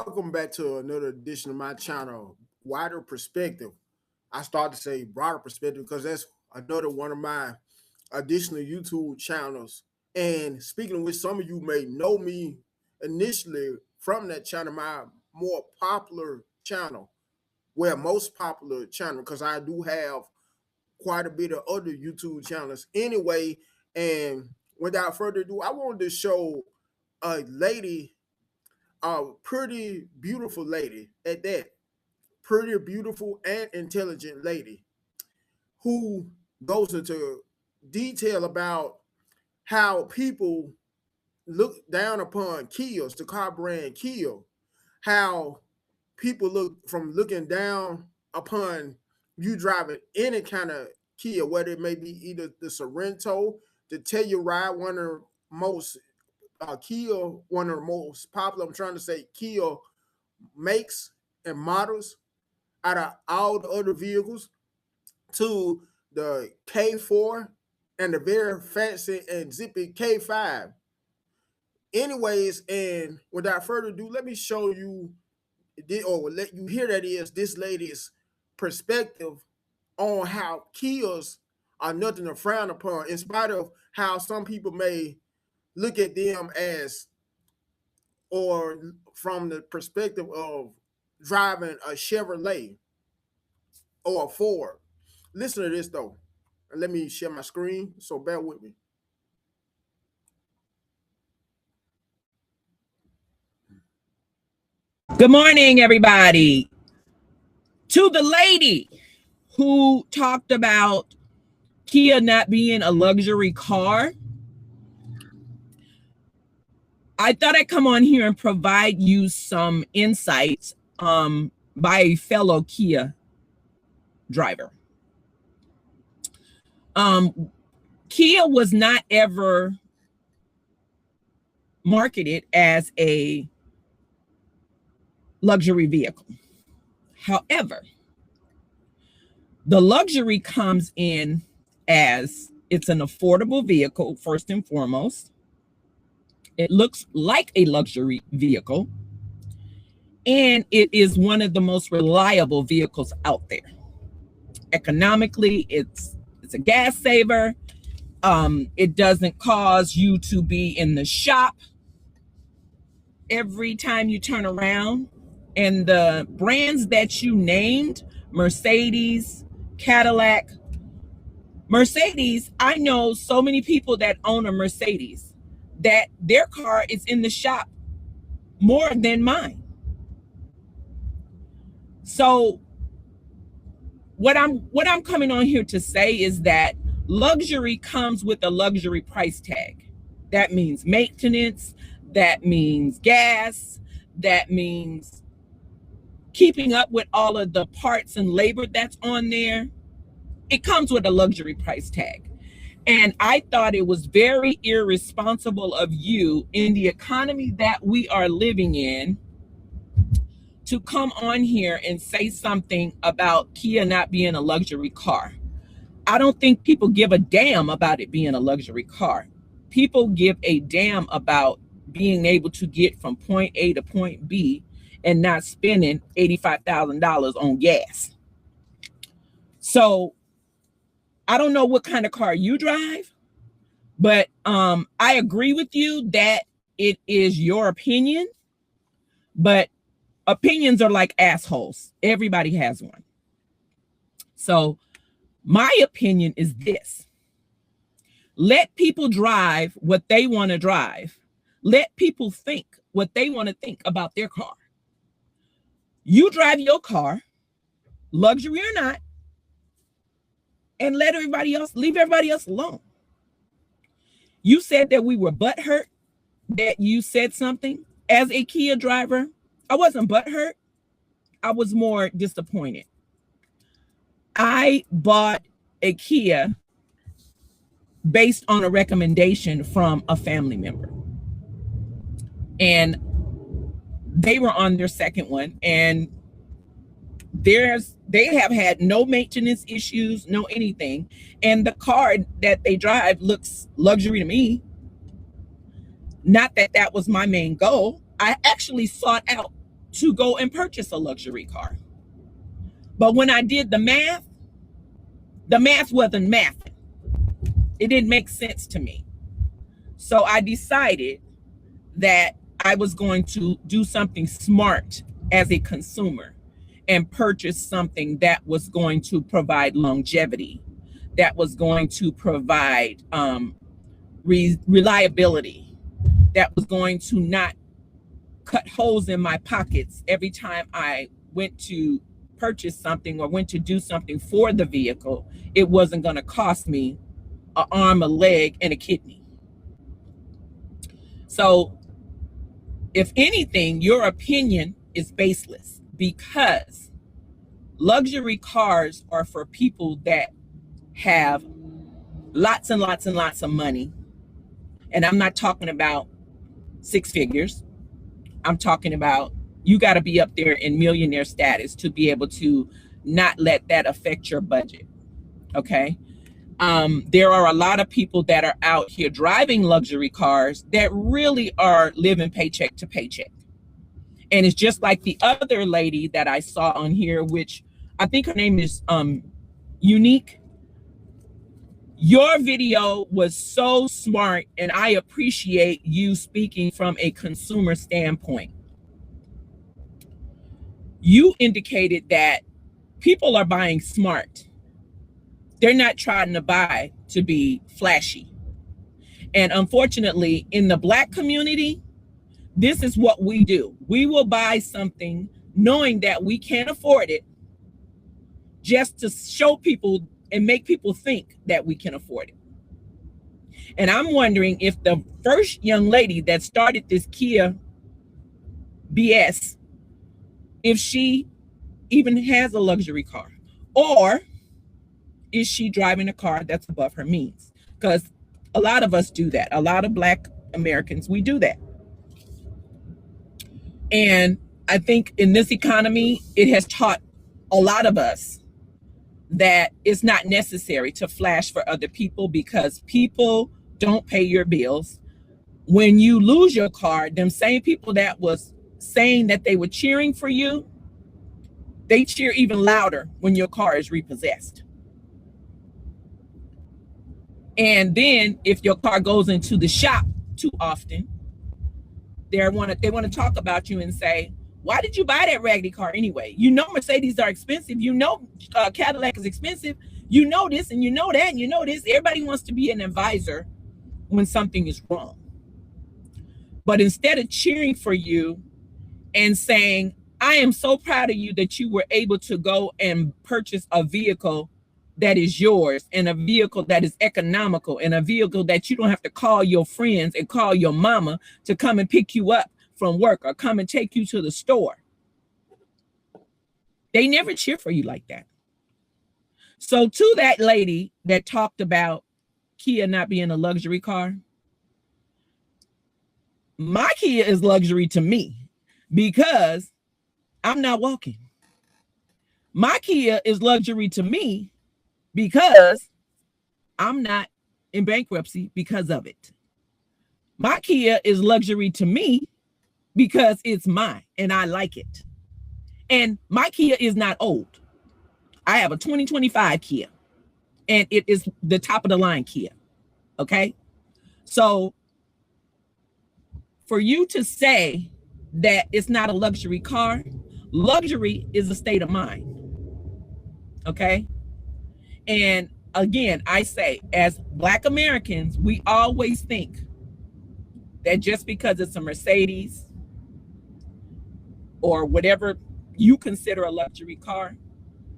Welcome back to another edition of my channel, Wider Perspective. I started to say broader perspective because that's another one of my additional YouTube channels. And speaking of which, some of you may know me initially from that channel, my more popular channel, well, most popular channel, because I do have quite a bit of other YouTube channels anyway. And without further ado, I wanted to show a lady, a pretty beautiful lady at that, pretty beautiful and intelligent lady who goes into detail about how people look down upon Kias, the car brand Kia, how people look from looking down upon you driving any kind of Kia, whether it may be either the Sorrento, the Telluride, one of the most Kia, one of the most popular. I'm trying to say Kia makes and models out of all the other vehicles, to the K4 and the very fancy and zippy K5. Anyways, and without further ado, let me show you, or let you hear that is this lady's perspective on how Kias are nothing to frown upon, in spite of how some people may look at them as, or from the perspective of driving a Chevrolet or a Ford. Listen to this though. And let me share my screen, so bear with me. Good morning, everybody. To the lady who talked about Kia not being a luxury car, I thought I'd come on here and provide you some insights by a fellow Kia driver. Kia was not ever marketed as a luxury vehicle. However, the luxury comes in as it's an affordable vehicle, first and foremost. It looks like a luxury vehicle, and it is one of the most reliable vehicles out there. Economically, it's a gas saver. It doesn't cause you to be in the shop every time you turn around. And the brands that you named, Mercedes, Cadillac, Mercedes, I know so many people that own a Mercedes that their car is in the shop more than mine. So what I'm coming on here to say is that luxury comes with a luxury price tag. That means maintenance, that means gas, that means keeping up with all of the parts and labor that's on there. It comes with a luxury price tag. And I thought it was very irresponsible of you, in the economy that we are living in, to come on here and say something about Kia not being a luxury car. I don't think people give a damn about it being a luxury car. People give a damn about being able to get from point A to point B and not spending $85,000 on gas. So I don't know what kind of car you drive, but I agree with you that it is your opinion, but opinions are like assholes. Everybody has one. So my opinion is this: let people drive what they want to drive. Let people think what they want to think about their car. You drive your car, luxury or not, and let everybody else, leave everybody else alone. You said that we were butthurt, that you said something. As a Kia driver, I wasn't butthurt. I was more disappointed. I bought a Kia based on a recommendation from a family member. And they were on their second one, and they have had no maintenance issues, no anything. And the car that they drive looks luxury to me. Not that that was my main goal. I actually sought out to go and purchase a luxury car. But when I did the math wasn't math. It didn't make sense to me. So I decided that I was going to do something smart as a consumer and purchase something that was going to provide longevity, that was going to provide reliability, that was going to not cut holes in my pockets every time I went to purchase something or went to do something for the vehicle. It wasn't going to cost me an arm, a leg, and a kidney. So if anything, your opinion is baseless, because luxury cars are for people that have lots and lots and lots of money. And I'm not talking about six figures. I'm talking about you got to be up there in millionaire status to be able to not let that affect your budget. Okay. There are a lot of people that are out here driving luxury cars that really are living paycheck to paycheck. And it's just like the other lady that I saw on here, which I think her name is Unique. Your video was so smart, and I appreciate you speaking from a consumer standpoint. You indicated that people are buying smart. They're not trying to buy to be flashy. And unfortunately, in the Black community, this is what we do. We will buy something knowing that we can't afford it, just to show people and make people think that we can afford it. And I'm wondering if the first young lady that started this Kia BS, if she even has a luxury car, or is she driving a car that's above her means? Because a lot of us do that. A lot of Black Americans, we do that. And I think in this economy, it has taught a lot of us that it's not necessary to flash for other people, because people don't pay your bills. When you lose your car, them same people that was saying that they were cheering for you, they cheer even louder when your car is repossessed. And then if your car goes into the shop too often, they want to talk about you and say, why did you buy that raggedy car anyway? You know Mercedes are expensive. You know Cadillac is expensive. You know this and you know that and you know this. Everybody wants to be an advisor when something is wrong. But instead of cheering for you and saying, I am so proud of you that you were able to go and purchase a vehicle that is yours, and a vehicle that is economical, and a vehicle that you don't have to call your friends and call your mama to come and pick you up from work or come and take you to the store. They never cheer for you like that. So to that lady that talked about Kia not being a luxury car, my Kia is luxury to me because I'm not walking. My Kia is luxury to me because I'm not in bankruptcy because of it. My Kia is luxury to me because it's mine and I like it. And my Kia is not old. I have a 2025 Kia and it is the top of the line Kia. Okay. So for you to say that it's not a luxury car, luxury is a state of mind. Okay. And again, I say, as Black Americans, we always think that just because it's a Mercedes or whatever you consider a luxury car,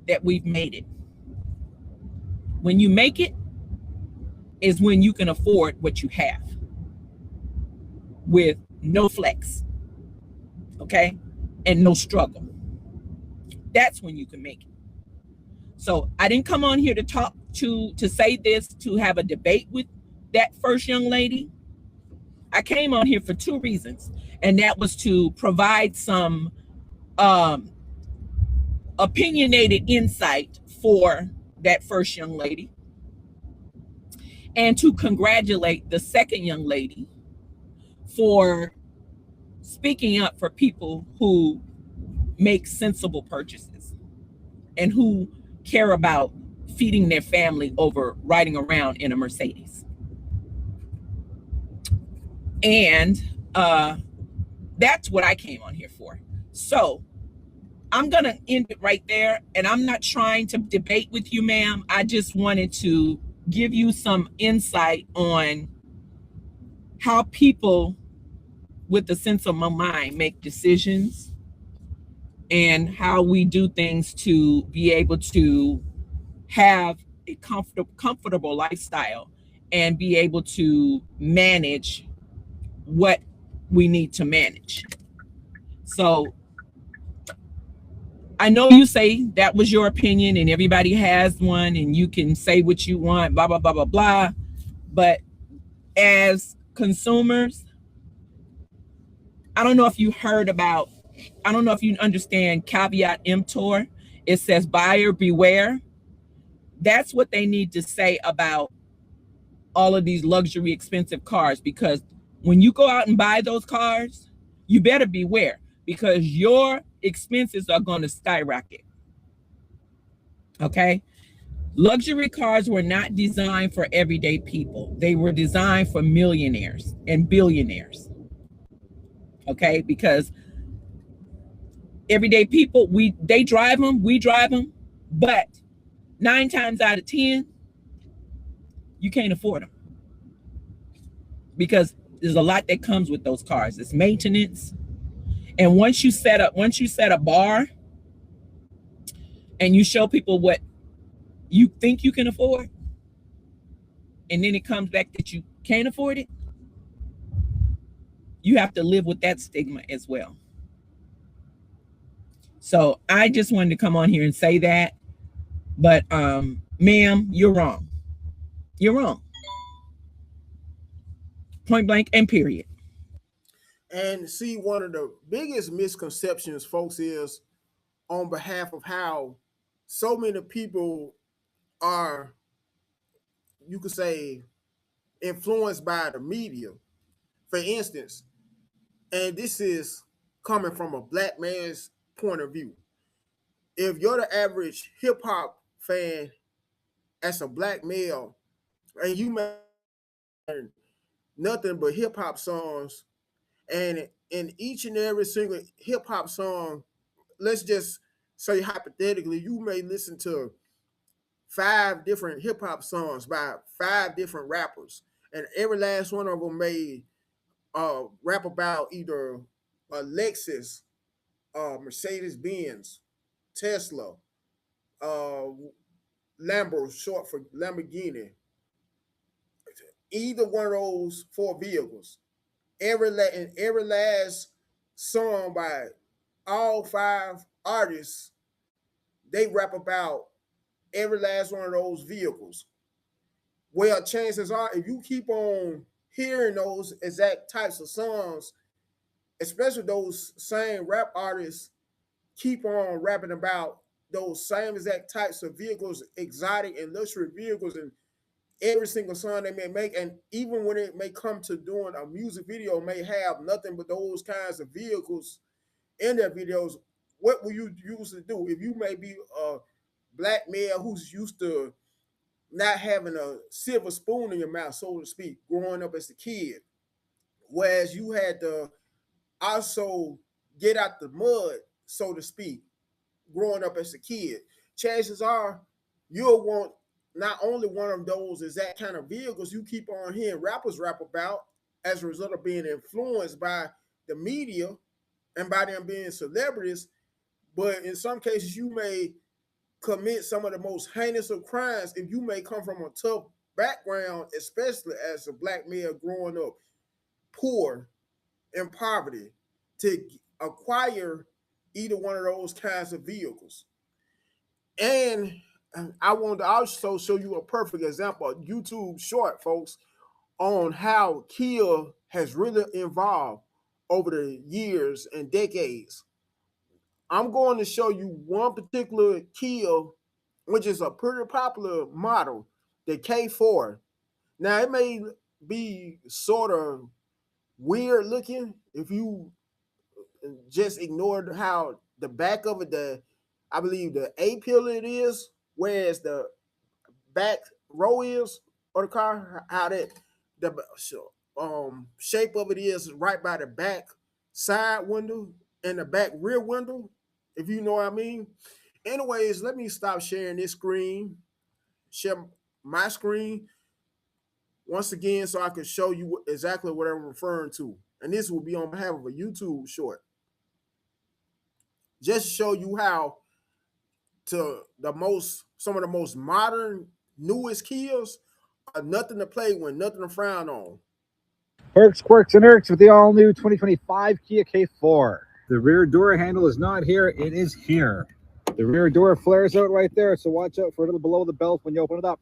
that we've made it. When you make it is when you can afford what you have with no flex, okay, and no struggle. That's when you can make it. So I didn't come on here to talk to say this, to have a debate with that first young lady. I came on here for two reasons, and that was to provide some opinionated insight for that first young lady, and to congratulate the second young lady for speaking up for people who make sensible purchases and who care about feeding their family over riding around in a Mercedes. And that's what I came on here for. So I'm going to end it right there. And I'm not trying to debate with you, ma'am. I just wanted to give you some insight on how people with a sense of my mind make decisions and how we do things to be able to have a comfortable lifestyle and be able to manage what we need to manage. So I know you say that was your opinion and everybody has one and you can say what you want, blah, blah, blah, blah, blah. But as consumers, I don't know if you heard about, I don't know if you understand caveat emptor. It says buyer beware. That's what they need to say about all of these luxury expensive cars, because when you go out and buy those cars, you better beware because your expenses are going to skyrocket. Okay? Luxury cars were not designed for everyday people. They were designed for millionaires and billionaires. Okay? Because everyday people, they drive them, we drive them, but 9 times out of 10, you can't afford them because there's a lot that comes with those cars. It's maintenance. And once you set a bar and you show people what you think you can afford, and then it comes back that you can't afford it, you have to live with that stigma as well. So I just wanted to come on here and say that. But ma'am, you're wrong. You're wrong. Point blank and period. And see, one of the biggest misconceptions, folks, is on behalf of how so many people are, you could say, influenced by the media. For instance, and this is coming from a black man's point of view. If you're the average hip hop fan as a black male, and you make nothing but hip hop songs, and in each and every single hip hop song, let's just say hypothetically, you may listen to 5 different hip hop songs by 5 different rappers, and every last one of them may rap about either a Lexus, Mercedes Benz, Tesla, uh, Lambo, short for Lamborghini, either one of those 4 vehicles. Every last song by all 5 artists, they rap about every last one of those vehicles. Well, chances are, if you keep on hearing those exact types of songs, especially those same rap artists keep on rapping about those same exact types of vehicles, exotic and luxury vehicles, and every single song they may make, and even when it may come to doing a music video, may have nothing but those kinds of vehicles in their videos. What will you usually do if you may be a black male who's used to not having a silver spoon in your mouth, so to speak, growing up as a kid, whereas you had to also get out the mud, so to speak, growing up as a kid? Chances are you'll want not only one of those exact kind of vehicles you keep on hearing rappers rap about as a result of being influenced by the media and by them being celebrities, but in some cases you may commit some of the most heinous of crimes if you may come from a tough background, especially as a black male growing up poor in poverty, to acquire either one of those kinds of vehicles. And I want to also show you a perfect example, a YouTube short, folks, on how Kia has really evolved over the years and decades. I'm going to show you one particular Kia, which is a pretty popular model, the K4. Now, it may be sort of weird looking if you just ignored how the back of it, I believe the A pillar it is, whereas the back row is of the car, how that the shape of it is right by the back side window and the back rear window, if you know what I mean. Anyways, let me stop sharing this screen, share my screen once again so I can show you exactly what I'm referring to. And this will be on behalf of a YouTube short. Just to show you how to some of the most modern, newest Kias are nothing to play with, nothing to frown on. Perks, quirks, and irks with the all-new 2025 Kia K4. The rear door handle is not here, it is here. The rear door flares out right there, so watch out for a little below the belt when you open it up.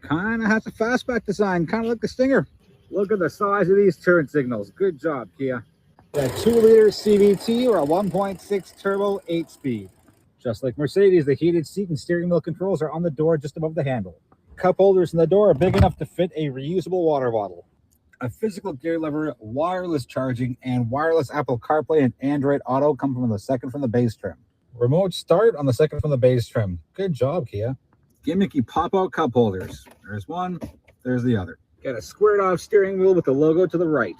Kind of has a fastback design, kind of like the Stinger. Look at the size of these turn signals. Good job, Kia. A 2-liter CVT or a 1.6 turbo 8-speed. Just like Mercedes, the heated seat and steering wheel controls are on the door just above the handle. Cup holders in the door are big enough to fit a reusable water bottle. A physical gear lever, wireless charging, and wireless Apple CarPlay and Android Auto come from the second from the base trim. Remote start on the second from the base trim. Good job, Kia. Gimmicky pop-out cup holders. There's one, there's the other. Got a squared-off steering wheel with the logo to the right.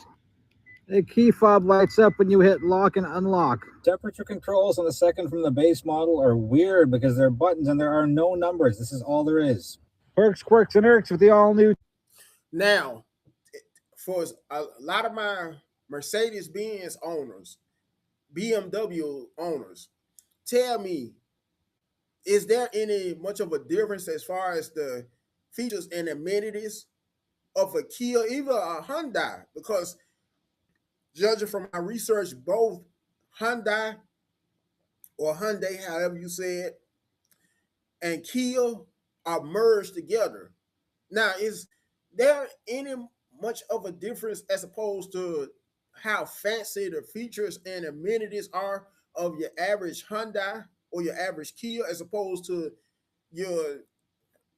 The key fob lights up when you hit lock and unlock. Temperature controls on the second from the base model are weird because they're buttons and there are no numbers. This is all there is. Perks, quirks, and irks with the all-new. Now, for a lot of my Mercedes-Benz owners, BMW owners, tell me, is there any much of a difference as far as the features and amenities of a Kia, even a Hyundai? Because judging from my research, both Hyundai or Hyundai, however you say it, and Kia are merged together. Now, is there any much of a difference as opposed to how fancy the features and amenities are of your average Hyundai or your average Kia as opposed to your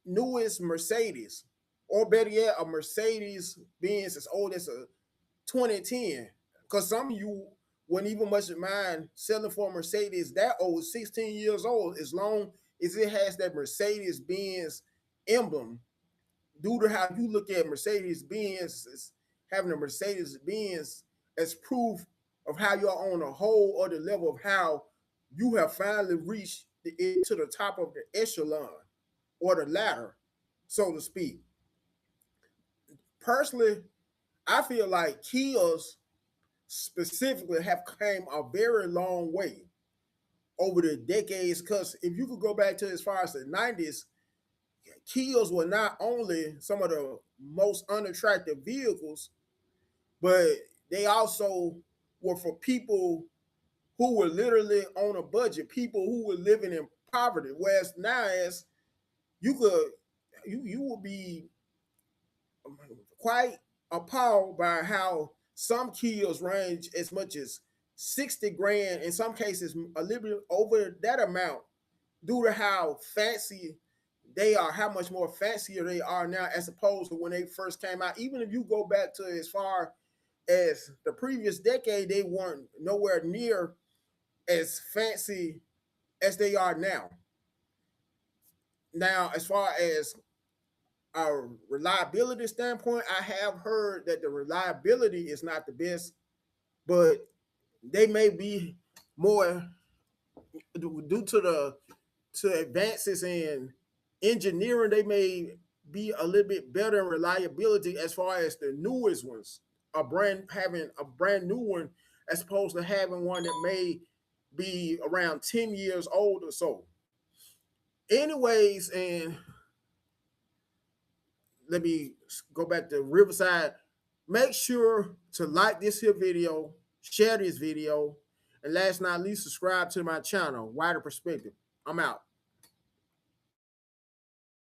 newest Mercedes, or better yet, a Mercedes Benz as old as a 2010? Because some of you wouldn't even much mind selling for a Mercedes that old, 16 years old, as long as it has that Mercedes Benz emblem. Due to how you look at Mercedes Benz, as having a Mercedes Benz as proof of how you're on a whole other level of how you have finally reached to the top of the echelon or the ladder, so to speak. Personally, I feel like Kias specifically have came a very long way over the decades, because if you could go back to as far as the 90s, Kias were not only some of the most unattractive vehicles, but they also were for people who were literally on a budget, people who were living in poverty. Whereas now, as you will be quite appalled by how some Kias range as much as 60 grand, in some cases a little bit over that amount, due to how fancy they are, how much more fancier they are now as opposed to when they first came out. Even if you go back to as far as the previous decade, they weren't nowhere near as fancy as they are now. Now, as far as a reliability standpoint, I have heard that the reliability is not the best, but they may be more due to advances in engineering. They may be a little bit better in reliability as far as the newest ones, having a brand new one as opposed to having one that may be around 10 years old or so. Anyways, and let me go back to Riverside. Make sure to like this here video, share this video, and last but not least, subscribe to my channel, Wider Perspective. I'm out.